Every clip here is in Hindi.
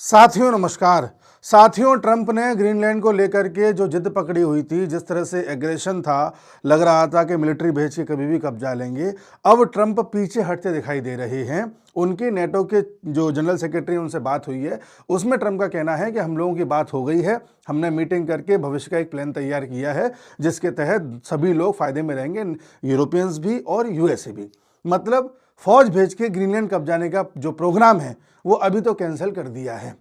साथियों नमस्कार। साथियों, ट्रंप ने ग्रीनलैंड को लेकर के जो जिद पकड़ी हुई थी, जिस तरह से एग्रेशन था, लग रहा था कि मिलिट्री भेज के कभी भी कब्जा लेंगे, अब ट्रंप पीछे हटते दिखाई दे रहे हैं। उनके नेटो के जो जनरल सेक्रेटरी उनसे बात हुई है, उसमें ट्रंप का कहना है कि हम लोगों की बात हो गई है, हमने मीटिंग करके भविष्य का एक प्लान तैयार किया है जिसके तहत सभी लोग फायदे में रहेंगे, यूरोपियंस भी और यूएसए भी। मतलब फौज भेज के ग्रीनलैंड कब्जाने का जो प्रोग्राम है वो अभी तो कैंसिल कर दिया है।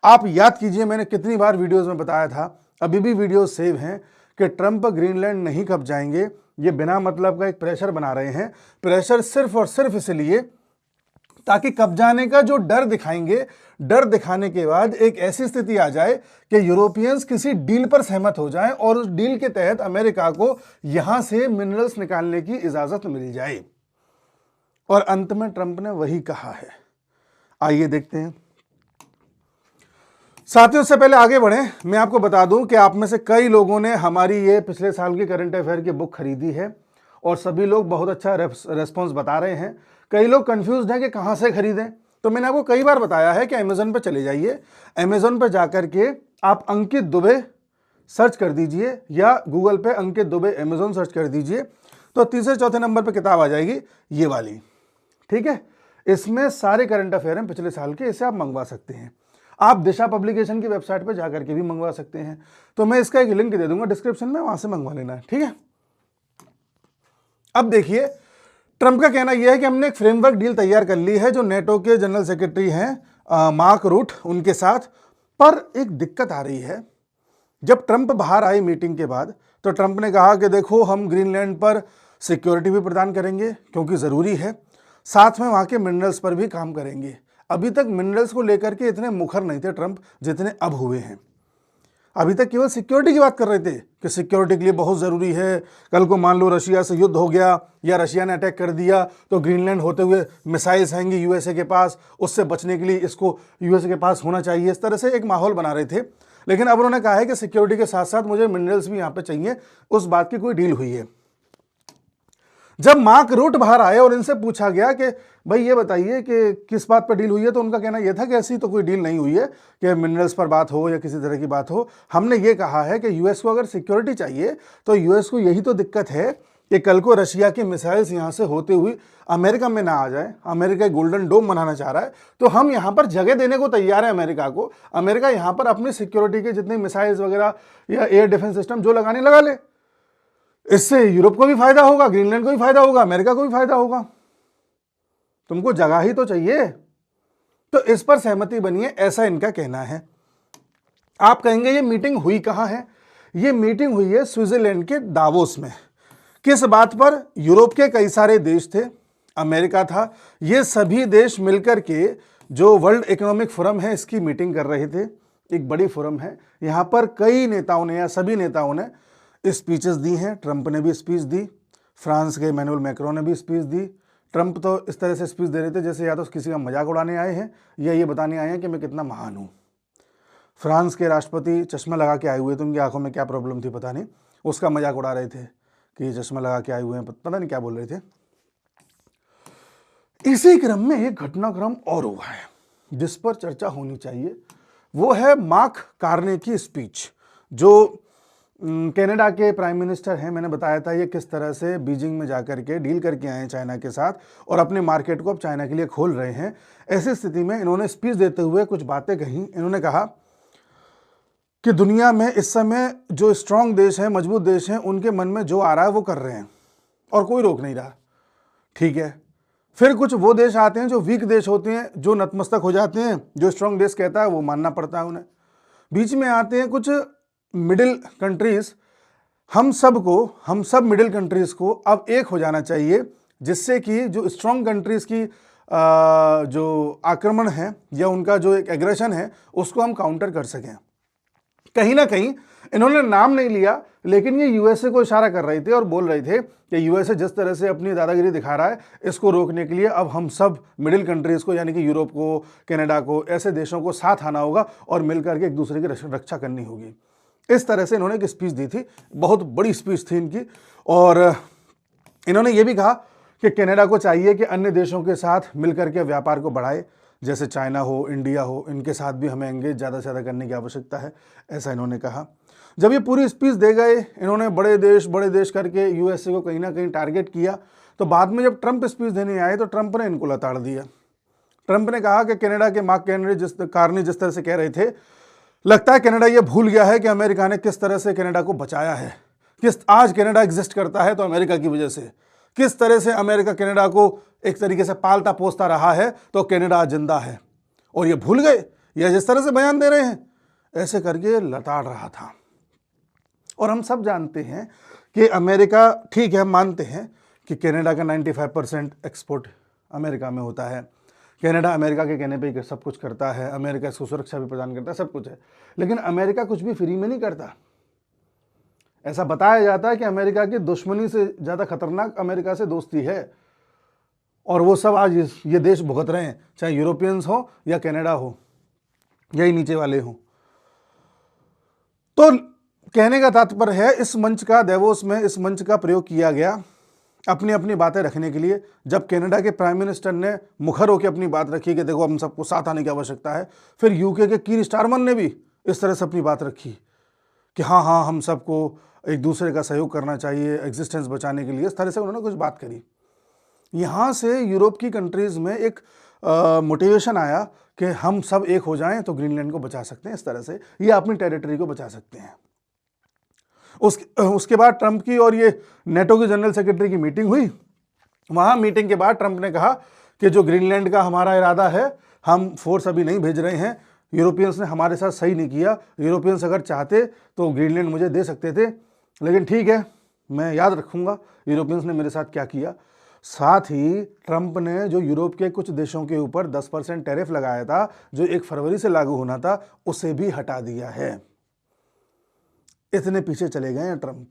आप याद कीजिए, मैंने कितनी बार वीडियोस में बताया था, अभी भी वीडियो सेव हैं कि ट्रंप ग्रीनलैंड नहीं कब्जाएंगे। ये बिना मतलब का एक प्रेशर बना रहे हैं। प्रेशर सिर्फ और सिर्फ इसलिए ताकि कब्जाने का जो डर दिखाएंगे, डर दिखाने के बाद एक ऐसी स्थिति आ जाए कि यूरोपियंस किसी डील पर सहमत हो जाएं और उस डील के तहत अमेरिका को यहां से मिनरल्स निकालने की इजाजत मिल जाए। और अंत में ट्रंप ने वही कहा है। आइए देखते हैं। साथियों, से पहले आगे बढ़ें, मैं आपको बता दूं कि आप में से कई लोगों ने हमारी ये पिछले साल की करंट अफेयर की बुक खरीदी है और सभी लोग बहुत अच्छा रेस्पॉन्स बता रहे हैं। कई लोग कंफ्यूज्ड हैं कि कहां से खरीदें, तो मैंने आपको कई बार बताया है कि अमेजोन पर चले जाइए। अमेजोन पर जाकर के आप अंकित दुबे सर्च कर दीजिए या गूगल पे अंकित दुबे अमेजोन सर्च कर दीजिए, तो तीसरे चौथे नंबर पर किताब आ जाएगी, ये वाली। ठीक है, इसमें सारे करंट अफेयर हैं पिछले साल के, इसे आप मंगवा सकते हैं। आप दिशा पब्लिकेशन की वेबसाइट पर जाकर के भी मंगवा सकते हैं, तो मैं इसका एक लिंक दे दूंगा डिस्क्रिप्शन में, वहां से मंगवा लेना है। ठीक है, अब देखिए, ट्रंप का कहना यह है कि हमने एक फ्रेमवर्क डील तैयार कर ली है जो नेटो के जनरल सेक्रेटरी हैं मार्क रूट, उनके साथ। पर एक दिक्कत आ रही है। जब ट्रंप बाहर आए मीटिंग के बाद, तो ट्रंप ने कहा कि देखो, हम ग्रीनलैंड पर सिक्योरिटी भी प्रदान करेंगे क्योंकि ज़रूरी है, साथ में वहाँ के मिनरल्स पर भी काम करेंगे। अभी तक मिनरल्स को लेकर के इतने मुखर नहीं थे ट्रंप जितने अब हुए हैं। अभी तक केवल सिक्योरिटी की बात कर रहे थे कि सिक्योरिटी के लिए बहुत ज़रूरी है, कल को मान लो रशिया से युद्ध हो गया या रशिया ने अटैक कर दिया तो ग्रीनलैंड होते हुए मिसाइल्स आएंगी यूएसए के पास, उससे बचने के लिए इसको यूएसए के पास होना चाहिए। इस तरह से एक माहौल बना रहे थे। लेकिन अब उन्होंने कहा है कि सिक्योरिटी के साथ साथ मुझे मिनरल्स भी यहाँ पे चाहिए। उस बात की कोई डील हुई है। जब मार्क रूट बाहर आए और इनसे पूछा गया कि भाई ये बताइए कि किस बात पर डील हुई है, तो उनका कहना यह था कि ऐसी तो कोई डील नहीं हुई है कि मिनरल्स पर बात हो या किसी तरह की बात हो। हमने ये कहा है कि यूएस को अगर सिक्योरिटी चाहिए तो यूएस को यही तो दिक्कत है कि कल को रशिया की मिसाइल्स यहाँ से होते हुए अमेरिका में ना आ जाए। अमेरिका गोल्डन डोम बनाना चाह रहा है, तो हम यहाँ पर जगह देने को तैयार है अमेरिका को। अमेरिका यहाँ पर अपनी सिक्योरिटी के जितने मिसाइल्स वगैरह या एयर डिफेंस सिस्टम जो लगाने लगा ले। इससे यूरोप को भी फायदा होगा, ग्रीनलैंड को भी फायदा होगा, अमेरिका को भी फायदा होगा। तुमको जगह ही तो चाहिए, तो इस पर सहमति बनी है, ऐसा इनका कहना है। आप कहेंगे ये मीटिंग हुई कहां है? ये मीटिंग हुई है स्विट्जरलैंड के दावोस में। किस बात पर? यूरोप के कई सारे देश थे, अमेरिका था, ये सभी देश मिलकर के जो वर्ल्ड इकोनॉमिक फोरम है इसकी मीटिंग कर रहे थे। एक बड़ी फोरम है, यहां पर कई नेताओं ने या सभी नेताओं ने स्पीचेस दी हैं। ट्रंप ने भी स्पीच दी, फ्रांस के इमैनुअल मैक्रोन ने भी स्पीच दी। ट्रंप तो इस तरह से स्पीच दे रहे थे जैसे या तो किसी का मजाक उड़ाने आए हैं या ये बताने आए हैं कि मैं कितना महान हूँ। फ्रांस के राष्ट्रपति चश्मा लगा के आए हुए थे, उनकी आंखों में क्या प्रॉब्लम थी पता नहीं, उसका मजाक उड़ा रहे थे कि ये चश्मा लगा के आए हुए हैं, पता नहीं क्या बोल रहे थे। इसी क्रम में एक घटनाक्रम और हुआ है जिस पर चर्चा होनी चाहिए। वो है मार्क कार्ने की स्पीच, जो कनाडा के प्राइम मिनिस्टर हैं। मैंने बताया था ये किस तरह से बीजिंग में जाकर के डील करके आए हैं चाइना के साथ और अपने मार्केट को अब चाइना के लिए खोल रहे हैं। ऐसी स्थिति में इन्होंने स्पीच देते हुए कुछ बातें कही। इन्होंने कहा कि दुनिया में इस समय जो स्ट्रांग देश हैं, मजबूत देश हैं, उनके मन में जो आ रहा है वो कर रहे हैं और कोई रोक नहीं रहा। ठीक है, फिर कुछ वो देश आते हैं जो वीक देश होते हैं, जो नतमस्तक हो जाते हैं, जो स्ट्रांग देश कहता है वो मानना पड़ता है उन्हें। बीच में आते हैं कुछ मिडिल कंट्रीज। हम सब मिडिल कंट्रीज को अब एक हो जाना चाहिए, जिससे कि जो स्ट्रांग कंट्रीज की जो आक्रमण है या उनका जो एक एग्रेशन है उसको हम काउंटर कर सकें। कहीं ना कहीं इन्होंने नाम नहीं लिया, लेकिन ये यूएसए को इशारा कर रहे थे और बोल रहे थे कि यूएसए जिस तरह से अपनी दादागिरी दिखा रहा है, इसको रोकने के लिए अब हम सब मिडिल कंट्रीज को, यानी कि यूरोप को, कनाडा को, ऐसे देशों को साथ आना होगा और मिलकर के एक दूसरे की रक्षा करनी होगी। इस तरह से इन्होंने एक स्पीच दी थी, बहुत बड़ी स्पीच थी इनकी। और इन्होंने ये भी कहा कि कनाडा को चाहिए कि अन्य देशों के साथ मिलकर के व्यापार को बढ़ाए, जैसे चाइना हो, इंडिया हो, इनके साथ भी हमें एंगेज ज़्यादा से ज़्यादा करने की आवश्यकता है, ऐसा इन्होंने कहा। जब ये पूरी स्पीच दे गए, इन्होंने बड़े देश करके यूएसए को कहीं ना कहीं टारगेट किया, तो बाद में जब ट्रंप स्पीच देने आए तो ट्रंप ने इनको लताड़ दिया। ट्रंप ने कहा कि कनाडा के मार्क कार्नी जिस तरह से कह रहे थे, लगता है कनाडा ये भूल गया है कि अमेरिका ने किस तरह से कनाडा को बचाया है। आज कनाडा एग्जिस्ट करता है तो अमेरिका की वजह से, किस तरह से अमेरिका कनाडा को एक तरीके से पालता पोसता रहा है तो कनाडा जिंदा है, और ये भूल गए, या जिस तरह से बयान दे रहे हैं, ऐसे करके लताड़ रहा था। और हम सब जानते हैं कि अमेरिका, ठीक है, हम मानते हैं कि कनाडा का 95% एक्सपोर्ट अमेरिका में होता है। कनाडा अमेरिका के कहने पे ही सब कुछ करता है, अमेरिका इसको सुरक्षा भी प्रदान करता है, सब कुछ है। लेकिन अमेरिका कुछ भी फ्री में नहीं करता। ऐसा बताया जाता है कि अमेरिका की दुश्मनी से ज़्यादा खतरनाक अमेरिका से दोस्ती है, और वो सब आज ये देश भुगत रहे हैं, चाहे यूरोपियंस हो या कनाडा हो, यही नीचे वाले हों। तो कहने का तात्पर्य है, इस मंच का, देवोस में इस मंच का प्रयोग किया गया अपनी अपनी बातें रखने के लिए। जब कनाडा के प्राइम मिनिस्टर ने मुखर होकर अपनी बात रखी कि देखो हम सबको साथ आने की आवश्यकता है, फिर यूके के कीर स्टारमर ने भी इस तरह से अपनी बात रखी कि हाँ हम सबको एक दूसरे का सहयोग करना चाहिए एग्जिस्टेंस बचाने के लिए। इस तरह से उन्होंने कुछ बात करी। यहाँ से यूरोप की कंट्रीज़ में एक मोटिवेशन आया कि हम सब एक हो जाएं तो ग्रीनलैंड को बचा सकते हैं, इस तरह से ये अपनी टेरिटरी को बचा सकते हैं। उसके बाद ट्रंप की और ये नेटो के जनरल सेक्रेटरी की मीटिंग हुई। वहाँ मीटिंग के बाद ट्रंप ने कहा कि जो ग्रीनलैंड का हमारा इरादा है, हम फोर्स अभी नहीं भेज रहे हैं, यूरोपियंस ने हमारे साथ सही नहीं किया, यूरोपियंस अगर चाहते तो ग्रीनलैंड मुझे दे सकते थे, लेकिन ठीक है, मैं याद रखूँगा यूरोपियंस ने मेरे साथ क्या किया। साथ ही ट्रंप ने जो यूरोप के कुछ देशों के ऊपर 10% टैरिफ लगाया था, जो 1 फरवरी से लागू होना था, उसे भी हटा दिया है। इतने पीछे चले गए हैं ट्रंप।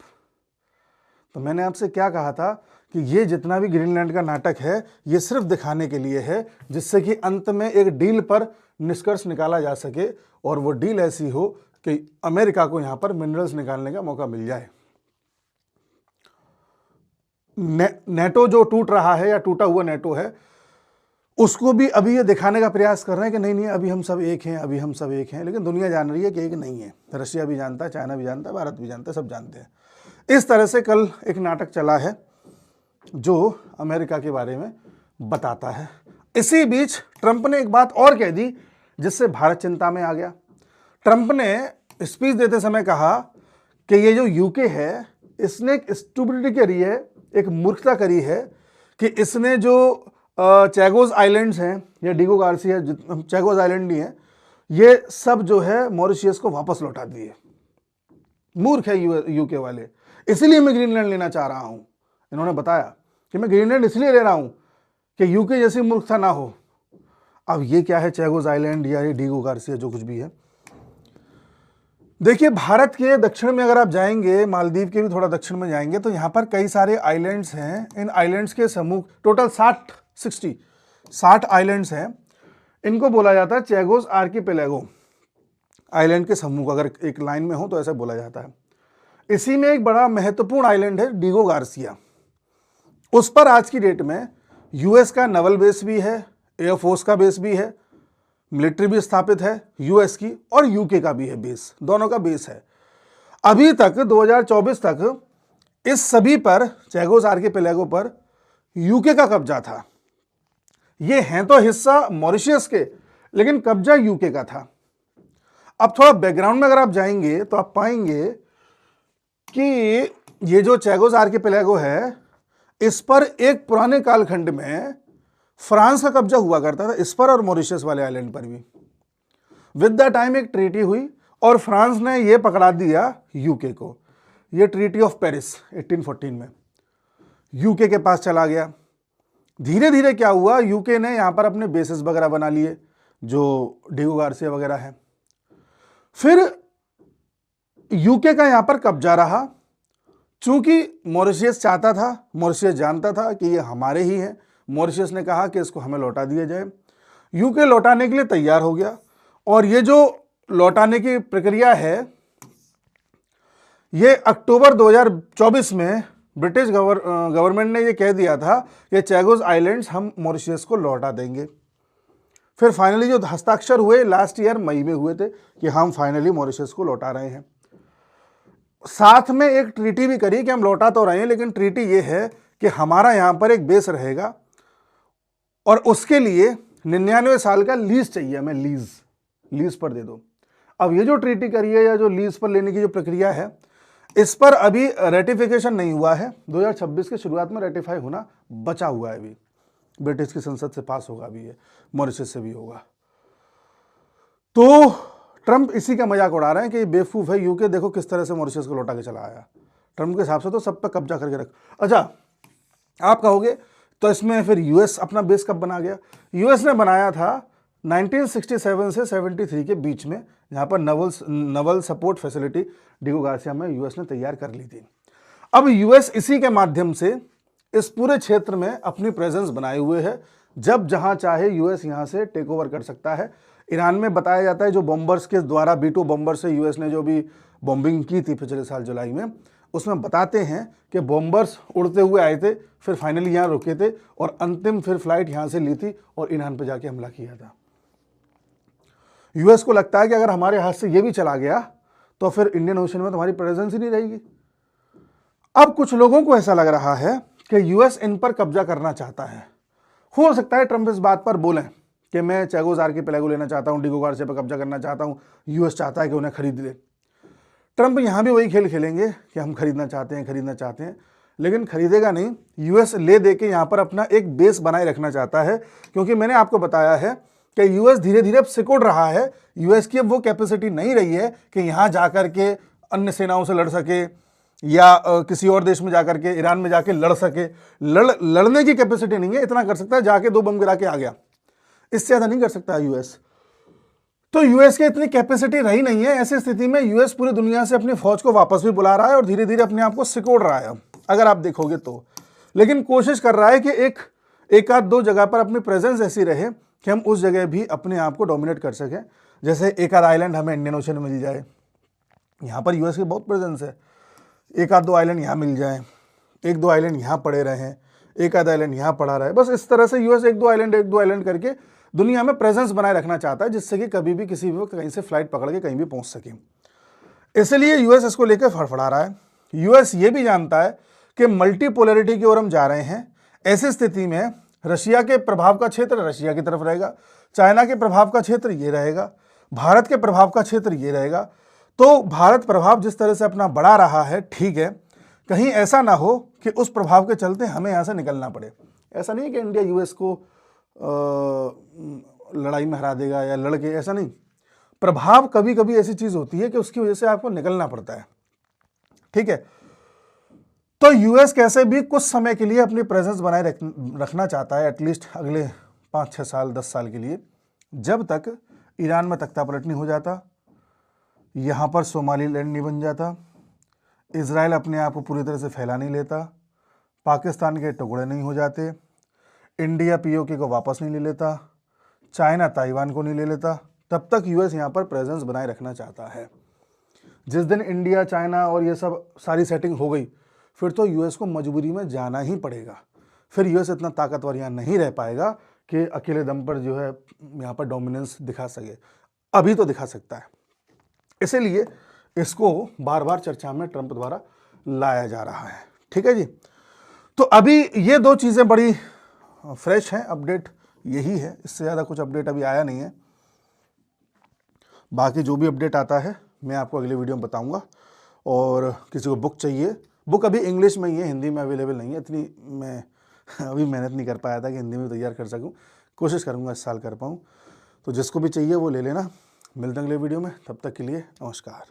तो मैंने आपसे क्या कहा था कि ये जितना भी ग्रीनलैंड का नाटक है, ये सिर्फ दिखाने के लिए है, जिससे कि अंत में एक डील पर निष्कर्ष निकाला जा सके, और वो डील ऐसी हो कि अमेरिका को यहां पर मिनरल्स निकालने का मौका मिल जाए। नेटो जो टूट रहा है या टूटा हुआ नेटो है, उसको भी अभी ये दिखाने का प्रयास कर रहे हैं कि नहीं अभी हम सब एक हैं, अभी हम सब एक हैं, लेकिन दुनिया जान रही है कि एक नहीं है। रशिया भी जानता है, चाइना भी जानता है, भारत भी जानता है, सब जानते हैं। इस तरह से कल एक नाटक चला है जो अमेरिका के बारे में बताता है। इसी बीच ट्रंप ने एक बात और कह दी जिससे भारत चिंता में आ गया। ट्रंप ने स्पीच देते समय कहा कि ये जो यूके है, इसने एक स्टूपिडिटी करी है, एक मूर्खता करी है कि इसने जो चैगोस आइलैंड्स हैं या डिगो गार्सिया, चैगोस आइलैंड ही हैं, ये सब जो है मॉरिशियस को वापस लौटा दिए। मूर्ख है यूके वाले, इसीलिए मैं ग्रीनलैंड लेना चाह रहा हूं। इन्होंने बताया कि मैं ग्रीनलैंड इसलिए ले रहा हूं कि यूके जैसी मूर्खता ना हो। अब ये क्या है चैगोस आइलैंड या ये डिगो गार्सिया, जो कुछ भी है। देखिए, भारत के दक्षिण में अगर आप जाएंगे, मालदीव के भी थोड़ा दक्षिण में जाएंगे, तो यहाँ पर कई सारे आइलैंड्स हैं। इन आइलैंड्स के समूह टोटल 60 आइलैंड्स हैं। इनको बोला जाता है चैगोस आर्किपेलागो आइलैंड के समूह को, अगर एक लाइन में हो तो ऐसा बोला जाता है। इसी में एक बड़ा महत्वपूर्ण आइलैंड है डिगो गार्सिया। उस पर आज की डेट में यूएस का नेवल बेस भी है, एयरफोर्स का बेस भी है, मिलिट्री भी स्थापित है यूएस की, और यूके का भी है बेस, दोनों का बेस है। अभी तक 2024 तक इस सभी पर, चैगोस आर्किपेलागो पर यूके का कब्जा था। ये हैं तो हिस्सा मॉरिशस के, लेकिन कब्जा यूके का था। अब थोड़ा बैकग्राउंड में अगर आप जाएंगे तो आप पाएंगे कि ये जो चैगोस आर्किपेलागो है, इस पर एक पुराने कालखंड में फ्रांस का कब्जा हुआ करता था, इस पर और मॉरिशस वाले आइलैंड पर भी। विद द टाइम एक ट्रीटी हुई और फ्रांस ने यह पकड़ा दिया यूके को। यह ट्रीटी ऑफ पेरिस 1814 में यूके के पास चला गया। धीरे धीरे क्या हुआ, यूके ने यहां पर अपने बेसिस वगैरह बना लिए, जो डिगो गार्सिया वगैरह है। फिर यूके का यहां पर कब्जा रहा। चूंकि मॉरिशस चाहता था, मॉरिशस जानता था कि ये हमारे ही हैं, मॉरिशस ने कहा कि इसको हमें लौटा दिया जाए। यूके लौटाने के लिए तैयार हो गया, और ये जो लौटाने की प्रक्रिया है, ये अक्टूबर 2024 में ब्रिटिश गवर्नमेंट ने ये कह दिया था कि चैगोस आइलैंड्स हम मॉरिशस को लौटा देंगे। फिर फाइनली जो हस्ताक्षर हुए लास्ट ईयर मई में हुए थे कि हम फाइनली मॉरिशस को लौटा रहे हैं। साथ में एक ट्रीटी भी करी कि हम लौटा तो रहे हैं, लेकिन ट्रीटी ये है कि हमारा यहां पर एक बेस रहेगा और उसके लिए 99 साल का लीज चाहिए हमें, लीज पर दे दो। अब ये जो ट्रीटी करी है या जो लीज पर लेने की जो प्रक्रिया है, इस पर अभी रेटिफिकेशन नहीं हुआ है। 2026 के शुरुआत में रेटिफाई होना बचा हुआ है, अभी ब्रिटिश की संसद से पास होगा, अभी ये मॉरिशस से भी होगा। तो ट्रंप इसी का मजाक उड़ा रहे हैं कि बेवकूफ है यूके, देखो किस तरह से मॉरिशस को लौटा के चला आया। ट्रंप के हिसाब से तो सब पे कब्जा करके रख। अच्छा, आप कहोगे तो इसमें फिर यूएस अपना बेस कब बना गया? यूएस ने बनाया था 1967 से 73 के बीच में, जहां पर नवल सपोर्ट फैसिलिटी डिगो गार्सिया में यूएस ने तैयार कर ली थी। अब यूएस इसी के माध्यम से इस पूरे क्षेत्र में अपनी प्रेजेंस बनाए हुए है। जब जहां चाहे यूएस यहां से टेक ओवर कर सकता है। ईरान में बताया जाता है जो बॉम्बर्स के द्वारा B-2 बॉम्बर से यूएस ने जो भी बॉम्बिंग की थी पिछले साल जुलाई में, उसमें बताते हैं कि बॉम्बर्स उड़ते हुए आए थे, फिर फाइनली यहाँ रुके थे और अंतिम फिर फ्लाइट यहाँ से ली थी और ईरान पे जाके हमला किया था। यूएस को लगता है कि अगर हमारे हाथ से ये भी चला गया तो फिर इंडियन ओशन में तुम्हारी प्रेजेंस ही नहीं रहेगी। अब कुछ लोगों को ऐसा लग रहा है कि यूएस इन पर कब्जा करना चाहता है। हो सकता है ट्रंप इस बात पर बोलें कि मैं चैगोस आर्किपेलागो लेना चाहता हूं, डिगो गार्सिया पर कब्जा करना चाहता हूं, यूएस चाहता है कि उन्हें खरीद ले। ट्रंप यहां भी वही खेल खेलेंगे कि हम खरीदना चाहते हैं, लेकिन खरीदेगा नहीं। यूएस ले दे के यहां पर अपना एक बेस बनाए रखना चाहता है, क्योंकि मैंने आपको बताया है कि यूएस धीरे धीरे अब सिकुड़ रहा है। यूएस की अब वो कैपेसिटी नहीं रही है कि यहां जाकर के अन्य सेनाओं से लड़ सके या किसी और देश में जाकर के ईरान में जाके लड़ सके। लड़ने की कैपेसिटी नहीं है, इतना कर सकता है जाके 2 बम गिरा के आ गया, इससे ज्यादा नहीं कर सकता यूएस। तो यूएस की इतनी कैपेसिटी रही नहीं है। ऐसी स्थिति में यूएस पूरी दुनिया से अपनी फौज को वापस भी बुला रहा है और धीरे धीरे अपने आप को सिकोड़ रहा है, अगर आप देखोगे तो। लेकिन कोशिश कर रहा है कि एक आध 2 जगह पर अपनी प्रेजेंस ऐसी रहे कि हम उस जगह भी अपने आप को डोमिनेट कर सकें। जैसे एक आध आइलैंड हमें इंडियन ओशन में मिल जाए, यहाँ पर यूएस की बहुत प्रेजेंस है। एक आध 2 आइलैंड यहाँ मिल जाए, 1-2 आइलैंड यहाँ पड़े रहें, एक आध आइलैंड यहाँ पड़ा रहे। बस इस तरह से यूएस 1-2 आइलैंड करके दुनिया में प्रेजेंस बनाए रखना चाहता है, जिससे कि कभी भी किसी भी वक्त कहीं से फ्लाइट पकड़ के कहीं भी पहुंच सके। इसलिए यूएस इसको लेकर फड़फड़ा रहा है। यूएस ये भी जानता है कि मल्टीपोलैरिटी की ओर हम जा रहे हैं। ऐसी स्थिति में रशिया के प्रभाव का क्षेत्र रशिया की तरफ रहेगा, चाइना के प्रभाव का क्षेत्र ये रहेगा, भारत के प्रभाव का क्षेत्र ये रहेगा। तो भारत प्रभाव जिस तरह से अपना बढ़ा रहा है, ठीक है, कहीं ऐसा ना हो कि उस प्रभाव के चलते हमें यहाँ से निकलना पड़े। ऐसा नहीं है कि इंडिया यूएस को लड़ाई में हरा देगा या लड़के, ऐसा नहीं। प्रभाव कभी कभी ऐसी चीज होती है कि उसकी वजह से आपको निकलना पड़ता है, ठीक है। तो यूएस कैसे भी कुछ समय के लिए अपनी प्रेजेंस बनाए रखना चाहता है, एटलीस्ट अगले 5-6 साल 10 साल के लिए, जब तक ईरान में तख्ता पलट नहीं हो जाता, यहाँ पर सोमालीलैंड नहीं बन जाता, इजराइल अपने आप को पूरी तरह से फैला नहीं लेता, पाकिस्तान के टुकड़े नहीं हो जाते, इंडिया पीओके को वापस नहीं ले लेता, चाइना ताइवान को नहीं ले लेता, तब तक यूएस यहाँ पर प्रेजेंस बनाए रखना चाहता है। जिस दिन इंडिया, चाइना और ये सब सारी सेटिंग हो गई, फिर तो यूएस को मजबूरी में जाना ही पड़ेगा। फिर यूएस इतना ताकतवर यहाँ नहीं रह पाएगा कि अकेले दम पर जो है यहाँ पर डोमिनेंस दिखा सके। अभी तो दिखा सकता है, इसीलिए इसको बार बार चर्चा में ट्रंप द्वारा लाया जा रहा है, ठीक है जी। तो अभी ये 2 चीज़ें बड़ी फ्रेश हैं, अपडेट यही है, इससे ज़्यादा कुछ अपडेट अभी आया नहीं है। बाकी जो भी अपडेट आता है मैं आपको अगले वीडियो में बताऊंगा। और किसी को बुक चाहिए, बुक अभी इंग्लिश में ही है, हिंदी में अवेलेबल नहीं है। इतनी मैं अभी मेहनत नहीं कर पाया था कि हिंदी में तैयार कर सकूं, कोशिश करूंगा इस साल कर पाऊं। तो जिसको भी चाहिए वो ले लेना। मिलते हैं अगले वीडियो में, तब तक के लिए नमस्कार।